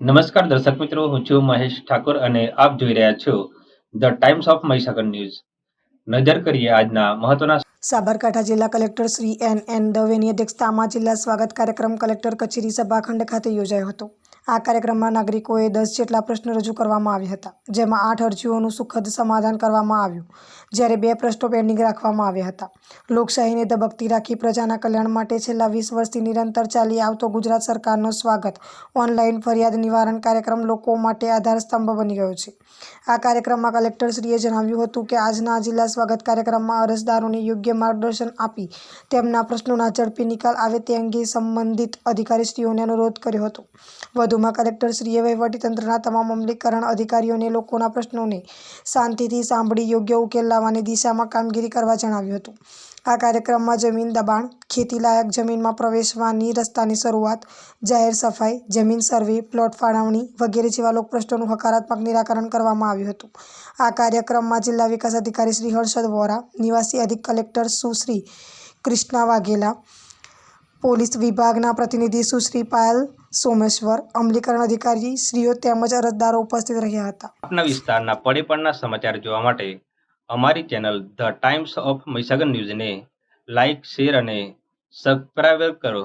નમસ્કાર દર્શક મિત્રો, હું છું મહેશ ઠાકોર અને આપ જોઈ રહ્યા છો the times of Mahisagar news. નજર કરીએ આજના મહત્વના. સાબરકાંઠા જિલ્લા કલેક્ટર શ્રી એન દવેની અધ્યક્ષતામાં જિલ્લા સ્વાગત કાર્યક્રમ કલેક્ટર કચેરી સભાખંડ ખાતે યોજાયો હતો. આ કાર્યક્રમમાં નાગરિકોએ 10 જેટલા પ્રશ્નો રજૂ કરવામાં આવ્યા હતા, જેમાં 8 અરજીઓનું સુખદ સમાધાન કરવામાં આવ્યું, જ્યારે 2 પ્રશ્નો પેન્ડિંગ રાખવામાં આવ્યા હતા. લોકશાહીને ધબકતી રાખી પ્રજાના કલ્યાણ માટે છેલ્લા 20 વર્ષથી નિરંતર ચાલી આવતો ગુજરાત સરકારનો સ્વાગત ઓનલાઈન ફરિયાદ નિવારણ કાર્યક્રમ લોકો માટે આધારસ્તંભ બની ગયો છે. આ કાર્યક્રમમાં કલેક્ટરશ્રીએ જણાવ્યું હતું કે આજના જિલ્લા સ્વાગત કાર્યક્રમમાં અરજદારોને યોગ્ય માર્ગદર્શન આપી તેમના પ્રશ્નોના ઝડપી નિકાલ આવે તે અંગે સંબંધિત અધિકારીશ્રીઓને અનુરોધ કર્યો હતો. વધુમાં કલેક્ટરશ્રીએ વહીવટીતંત્રના તમામ અમલીકરણ અધિકારીઓને લોકોના પ્રશ્નોને શાંતિથી સાંભળી યોગ્ય ઉકેલ લાવવાની દિશામાં કામગીરી કરવા જણાવ્યું હતું. આ કાર્યક્રમમાં જમીન દબાણ, ખેતીલાયક જમીનમાં પ્રવેશવાની રસ્તાની શરૂઆત, જાહેર સફાઈ, જમીન સર્વે, પ્લોટ ફાળવણી વગેરે જેવા લોક પ્રશ્નોનું હકારાત્મક નિરાકરણ કરવામાં આવ્યું હતું. આ કાર્યક્રમમાં જિલ્લા વિકાસ અધિકારી શ્રી હર્ષદ વોરા, નિવાસી અધિક કલેક્ટર સુશ્રી કૃષ્ણા વાઘેલા, પોલીસ વિભાગના પ્રતિનિધિ સુશ્રી પાયલ સોમેશ્વર, અમલીકરણ અધિકારી શ્રીઓ તેમજ અરજદારો ઉપસ્થિત રહ્યા હતા. આપના વિસ્તારના પડે સમાચાર જોવા માટે અમારી channel the times of Mahisagar ન્યૂઝને લાઇક, શેર અને સબસ્ક્રાઇબ કરો.